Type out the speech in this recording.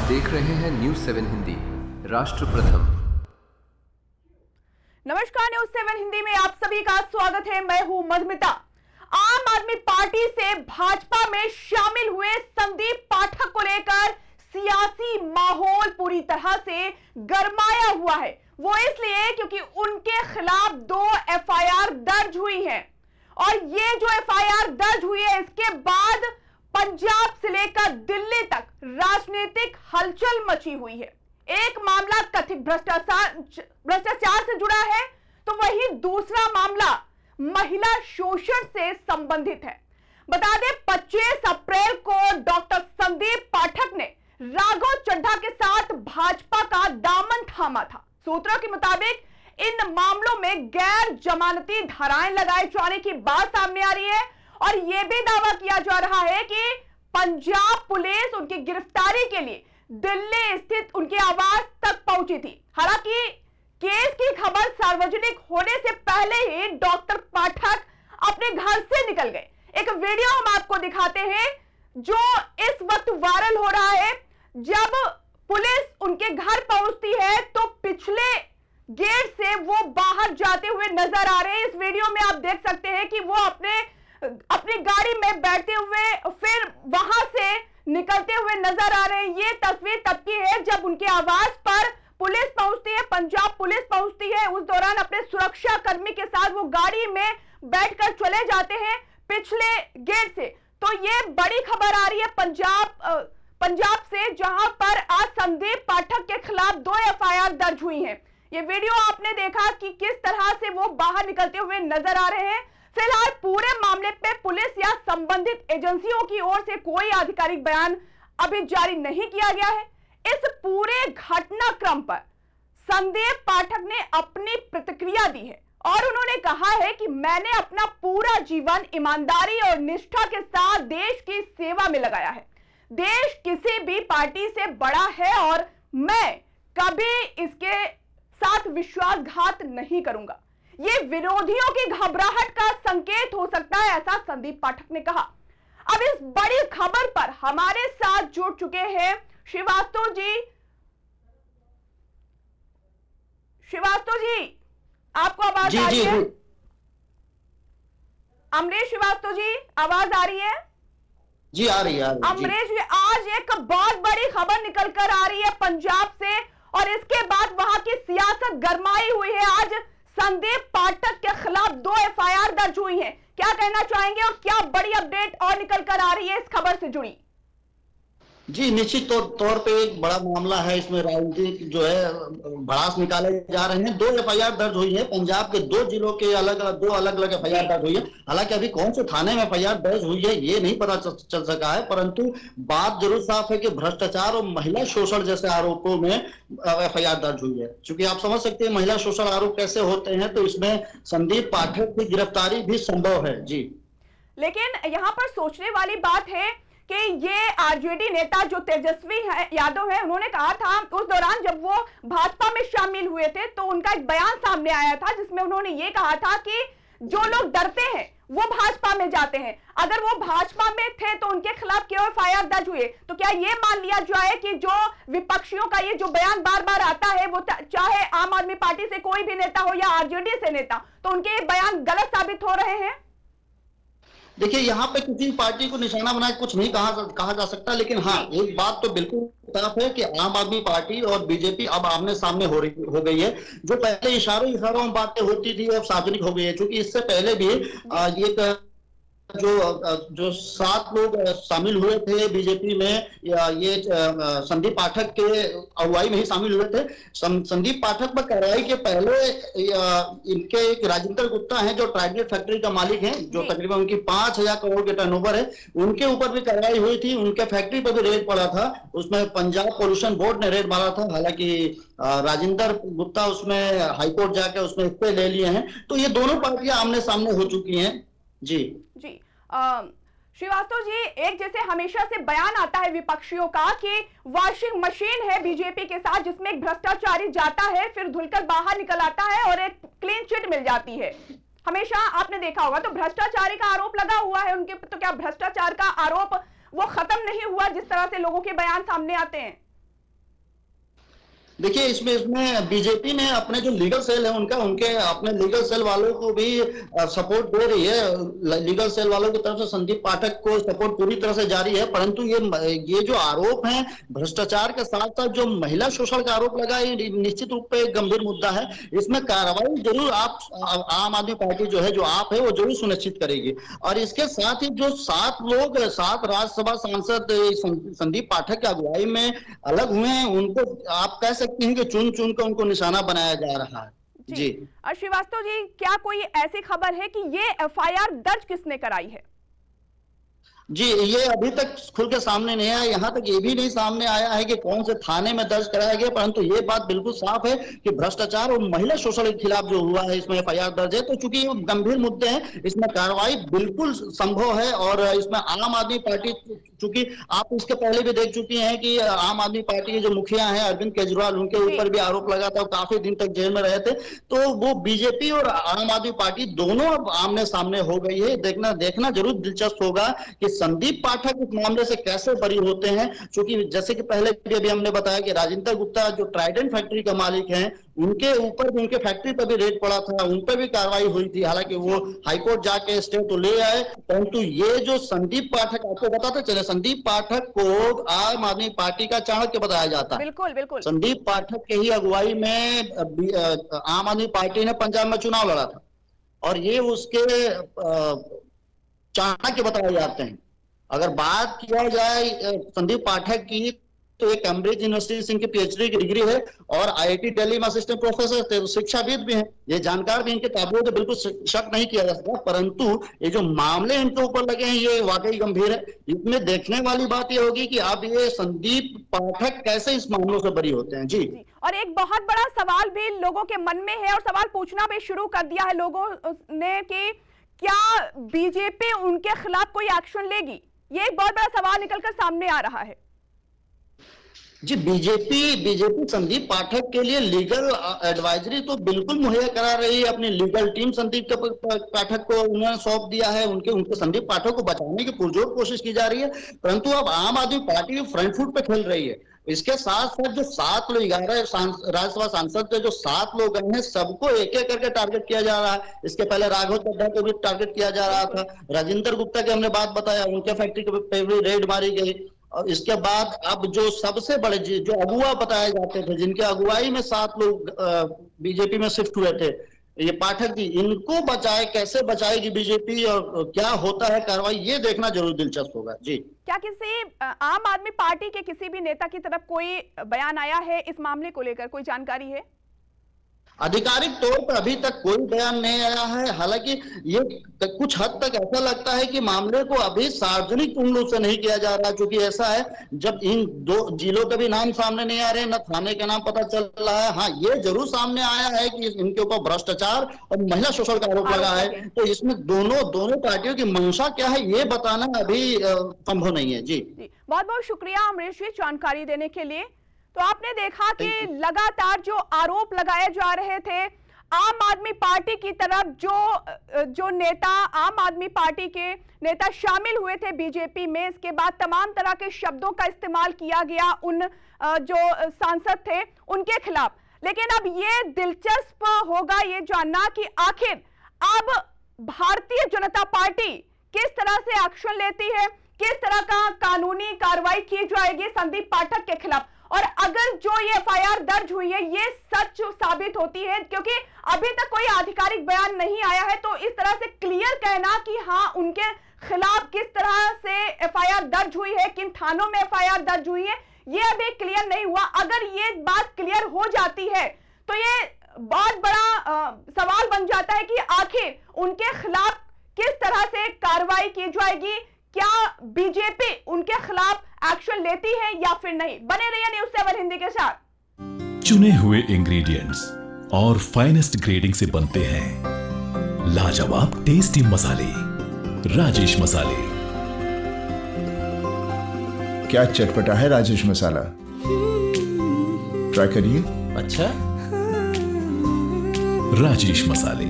देख रहे हैं न्यूज़ 7 हिंदी, राष्ट्र प्रथम। नमस्कार, न्यूज़ 7 हिंदी में आप सभी का स्वागत है। मैं हूं मधुमिता। आम आदमी पार्टी से भाजपा में शामिल हुए संदीप पाठक को लेकर सियासी माहौल पूरी तरह से गरमाया हुआ है। वो इसलिए क्योंकि उनके खिलाफ 2 एफआईआर दर्ज हुई है और ये जो एफआईआर दर्ज हुई है, इसके बाद पंजाब से लेकर दिल्ली तक राजनीतिक हलचल मची हुई है। एक मामला कथित भ्रष्टाचार से जुड़ा है, तो वहीं दूसरा मामला महिला शोषण से संबंधित है। बता दें, 25 अप्रैल को डॉक्टर संदीप पाठक ने राघव चड्ढा के साथ भाजपा का दामन थामा था। सूत्रों के मुताबिक इन मामलों में गैर जमानती धाराएं लगाए जाने की बात सामने आ रही है और यह भी दावा किया जा रहा है कि पंजाब पुलिस उनकी गिरफ्तारी के लिए दिल्ली स्थित उनके आवास तक पहुंची थी। हालांकि केस की खबर सार्वजनिक होने से पहले ही डॉक्टर पाठक अपने घर से निकल गए। एक वीडियो हम आपको दिखाते हैं जो इस वक्त वायरल हो रहा है। जब पुलिस उनके घर पहुंचती है तो पिछले गेट से वो बाहर जाते हुए नजर आ रहे हैं। इस वीडियो में आप देख सकते हैं कि वो अपनी गाड़ी में बैठते हुए फिर वहां से निकलते हुए नजर आ रहे हैं। ये तस्वीर तब की है जब उनके आवास पर पुलिस पहुंचती है, पंजाब पुलिस पहुंचती है। उस दौरान अपने सुरक्षा कर्मी के साथ वो गाड़ी में बैठकर चले जाते हैं पिछले गेट से। तो ये बड़ी खबर आ रही है पंजाब से, जहां पर आज संदीप पाठक के खिलाफ 2 एफआईआर दर्ज हुई हैं। ये वीडियो आपने देखा कि किस तरह से वो बाहर निकलते हुए नजर आ रहे हैं। फिलहाल पूरे मामले पे पुलिस या संबंधित एजेंसियों की ओर से कोई आधिकारिक बयान अभी जारी नहीं किया गया है। इस पूरे घटनाक्रम पर संदीप पाठक ने अपनी प्रतिक्रिया दी है और उन्होंने कहा है कि मैंने अपना पूरा जीवन ईमानदारी और निष्ठा के साथ देश की सेवा में लगाया है। देश किसी भी पार्टी से बड़ा है और मैं कभी इसके साथ विश्वासघात नहीं करूंगा। ये विरोधियों की घबराहट का संकेत हो सकता है, ऐसा संदीप पाठक ने कहा। अब इस बड़ी खबर पर हमारे साथ जुड़ चुके हैं श्रीवास्तव जी, आपको आवाज आ रही है? अमरीश श्रीवास्तव जी, आवाज आ रही है? जी आ रही है। अमरीश जी, आज एक बहुत बड़ी खबर निकल कर आ रही है पंजाब से और इसके बाद वहां की सियासत गरमाई हुई है। आज संदीप पाठक के खिलाफ 2 एफआईआर दर्ज हुई हैं। क्या कहना चाहेंगे और क्या बड़ी अपडेट और निकल कर आ रही है इस खबर से जुड़ी? जी, निश्चित तौर पे एक बड़ा मामला है। इसमें राजनीतिक जो है भड़ास निकाले जा रहे हैं। 2 एफआईआर दर्ज हुई है पंजाब के 2 जिलों के दो अलग अलग एफआईआर दर्ज हुई है। हालांकि अभी कौन से थाने में एफआईआर दर्ज हुई है ये नहीं पता चल सका है, परंतु बात जरूर साफ है कि भ्रष्टाचार और महिला शोषण जैसे आरोपों में एफआईआर दर्ज हुई है। क्योंकि आप समझ सकते हैं महिला शोषण आरोप कैसे होते हैं, तो इसमें संदीप पाठक की गिरफ्तारी भी संभव है। जी, लेकिन यहाँ पर सोचने वाली बात है कि ये आरजेडी नेता जो तेजस्वी यादव है, उन्होंने कहा था उस दौरान जब वो भाजपा में शामिल हुए थे तो उनका एक बयान सामने आया था जिसमें उन्होंने ये कहा था कि जो लोग डरते हैं वो भाजपा में जाते हैं। अगर वो भाजपा में थे तो उनके खिलाफ क्यों एफआईआर दर्ज हुए? तो क्या ये मान लिया जाए कि जो विपक्षियों का ये जो बयान बार बार आता है, वो चाहे आम आदमी पार्टी से कोई भी नेता हो या आरजेडी से नेता, तो उनके ये बयान गलत साबित हो रहे हैं? देखिए, यहाँ पे किसी पार्टी को निशाना बनाए कुछ नहीं कहा जा सकता, लेकिन हाँ, एक बात तो बिल्कुल साफ है कि आम आदमी पार्टी और बीजेपी अब आमने सामने हो गई है। जो पहले इशारों में बातें होती थी अब सार्वजनिक हो गई है। क्योंकि इससे पहले भी ये जो 7 लोग शामिल हुए थे बीजेपी में, ये संदीप पाठक के अगुवाई में ही शामिल हुए थे। संदीप पाठक पर कार्रवाई के पहले इनके एक राजेंद्र गुप्ता हैं जो ट्राइडेंट फैक्ट्री का मालिक हैं, जो तकरीबन उनकी 5000 करोड़ के टर्नओवर है, उनके ऊपर भी कार्रवाई हुई थी। उनके फैक्ट्री पर भी रेड पड़ा था, उसमें पंजाब पोल्यूशन बोर्ड ने रेड मारा था। हालांकि राजेंद्र गुप्ता उसमें हाईकोर्ट जाकर उसमें स्टे ले लिए हैं। तो ये दोनों पार्टियां आमने सामने हो चुकी हैं। जी श्रीवास्तव जी, एक जैसे हमेशा से बयान आता है विपक्षियों का कि वॉशिंग मशीन है बीजेपी के साथ, जिसमें एक भ्रष्टाचारी जाता है फिर धुलकर बाहर निकल आता है और एक क्लीन चिट मिल जाती है। हमेशा आपने देखा होगा, तो भ्रष्टाचारी का आरोप लगा हुआ है उनके, तो क्या भ्रष्टाचार का आरोप वो खत्म नहीं हुआ जिस तरह से लोगों के बयान सामने आते हैं? देखिए इसमें बीजेपी ने अपने जो लीगल सेल है उनके अपने लीगल सेल वालों को भी सपोर्ट दे रही है। लीगल सेल वालों की तरफ से संदीप पाठक को सपोर्ट पूरी तरह से जारी है, परंतु ये जो आरोप है भ्रष्टाचार के साथ साथ जो महिला शोषण का आरोप लगा, ये निश्चित रूप पे एक गंभीर मुद्दा है। इसमें कार्रवाई जरूर आम आदमी पार्टी जो है, जो आप है, वो जरूर सुनिश्चित करेगी। और इसके साथ ही जो 7 राज्यसभा सांसद संदीप पाठक की अगुवाई में अलग हुए हैं, उनको आप कह सकते हैं कि चुन चुन कर उनको निशाना बनाया जा रहा है। जी श्रीवास्तव जी, क्या कोई ऐसी खबर है कि ये एफआईआर दर्ज किसने कराई है? जी, ये अभी तक खुल के सामने नहीं आया। यहाँ तक ये भी नहीं सामने आया है कि कौन से थाने में दर्ज कराया गया, परंतु ये बात बिल्कुल साफ है कि भ्रष्टाचार और महिला शोषण के खिलाफ जो हुआ है, इसमें एफआईआर दर्ज है। तो चूंकि ये गंभीर मुद्दे हैं, इसमें कार्रवाई बिल्कुल संभव है। और इसमें आम आदमी पार्टी, चूंकि आप इसके पहले भी देख चुकी हैं कि आम आदमी पार्टी के जो मुखिया हैं अरविंद केजरीवाल, उनके ऊपर भी आरोप लगा था, काफी दिन तक जेल में रहे थे। तो वो बीजेपी और आम आदमी पार्टी दोनों अब आमने सामने हो गई है। देखना जरूर दिलचस्प होगा कि संदीप पाठक इस मामले से कैसे बरी होते हैं। क्योंकि जैसे कि पहले भी अभी हमने बताया कि राजेंद्र गुप्ता जो ट्राइडेंट फैक्ट्री का मालिक हैं, उनके ऊपर भी, उनके फैक्ट्री पर भी रेड पड़ा था, उन पर भी कार्रवाई हुई थी। हालांकि वो हाईकोर्ट जाके स्टे तो ले आए, परंतु ये जो संदीप पाठक, आपको बताते चले, संदीप पाठक को आम आदमी पार्टी का चाणक्य बताया जाता है। बिल्कुल बिल्कुल। संदीप पाठक के ही अगुवाई में आम आदमी पार्टी ने पंजाब में चुनाव लड़ा था, और ये उसके चाणक्य बताए जाते हैं। अगर बात किया जाए संदीप पाठक की, तो एक कैम्ब्रिज यूनिवर्सिटी से इनकी पीएचडी की डिग्री है और आईआईटी दिल्ली में असिस्टेंट प्रोफेसर थे, शिक्षाविद भी हैं, ये जानकार भी, इनके काबिलियत पे बिल्कुल शक नहीं किया जा सकता। परंतु ये जो मामले इनके ऊपर लगे हैं, ये वाकई गंभीर है। इसमें देखने वाली बात ये होगी कि अब ये संदीप पाठक कैसे इस मामलों से बरी होते हैं। जी, और एक बहुत बड़ा सवाल भी लोगों के मन में है, और सवाल पूछना भी शुरू कर दिया है लोगों ने कि क्या बीजेपी उनके खिलाफ कोई एक्शन लेगी? ये एक बहुत बड़ा सवाल निकलकर सामने आ रहा है। जी, बीजेपी संदीप पाठक के लिए लीगल एडवाइजरी तो बिल्कुल मुहैया करा रही है। अपनी लीगल टीम संदीप पाठक को उन्होंने सौंप दिया है। उनके संदीप पाठक को बचाने की पुरजोर कोशिश की जा रही है, परंतु अब आम आदमी पार्टी फ्रंट फुट पे खेल रही है। इसके साथ साथ जो 7 लोग, 11 राज्यसभा सांसद जो 7 लोग हैं, सबको एक एक करके टारगेट किया जा रहा है। इसके पहले राघव चड्ढा को भी टारगेट किया जा रहा था। राजेंद्र गुप्ता की हमने बात बताया, उनके फैक्ट्री पे भी रेड मारी गई। और इसके बाद अब जो सबसे बड़े जो अगुआ बताए जाते थे, जिनके अगुवाई में 7 लोग बीजेपी में शिफ्ट हुए थे, ये पाठक जी, इनको कैसे बचाएगी बीजेपी और क्या होता है कार्रवाई, ये देखना जरूर दिलचस्प होगा। जी, क्या किसी आम आदमी पार्टी के किसी भी नेता की तरफ कोई बयान आया है इस मामले को लेकर, कोई जानकारी है? आधिकारिक तौर पर अभी तक कोई बयान नहीं आया है। हालांकि ये कुछ हद तक ऐसा लगता है कि मामले को अभी सार्वजनिक कुंडलों से नहीं किया जा रहा, क्योंकि ऐसा है जब इन 2 जिलों के भी नाम सामने नहीं आ रहे, न थाने के नाम पता चल रहा है। हाँ, ये जरूर सामने आया है कि इनके ऊपर भ्रष्टाचार और महिला शोषण का आरोप लगा है। तो इसमें दोनों पार्टियों की मंशा क्या है, ये बताना अभी संभव नहीं है। जी, बहुत बहुत शुक्रिया अमरीश जी जानकारी देने के लिए। तो आपने देखा कि लगातार जो आरोप लगाए जा रहे थे आम आदमी पार्टी की तरफ, जो नेता, आम आदमी पार्टी के नेता शामिल हुए थे बीजेपी में, इसके बाद तमाम तरह के शब्दों का इस्तेमाल किया गया उन जो सांसद थे उनके खिलाफ। लेकिन अब ये दिलचस्प होगा ये जानना कि आखिर अब भारतीय जनता पार्टी किस तरह से एक्शन लेती है, किस तरह का कानूनी कार्रवाई की जाएगी संदीप पाठक के खिलाफ। और अगर जो ये एफआईआर दर्ज हुई है ये सच साबित होती है, क्योंकि अभी तक कोई आधिकारिक बयान नहीं आया है, तो इस तरह से क्लियर कहना कि हाँ उनके खिलाफ किस तरह से एफआईआर दर्ज हुई है, किन थानों में एफआईआर दर्ज हुई है, ये अभी क्लियर नहीं हुआ। अगर ये बात क्लियर हो जाती है तो ये बहुत बड़ा सवाल बन जाता है कि आखिर उनके खिलाफ किस तरह से कार्रवाई की जाएगी, क्या बीजेपी उनके खिलाफ एक्शन लेती है या फिर नहीं। बने रहिए न्यूज़ 7 हिंदी के साथ। चुने हुए इंग्रेडिएंट्स और फाइनेस्ट ग्रेडिंग से बनते हैं लाजवाब टेस्टी मसाले, राजेश मसाले। क्या चटपटा है राजेश मसाला, ट्राई करिए। अच्छा, राजेश मसाले।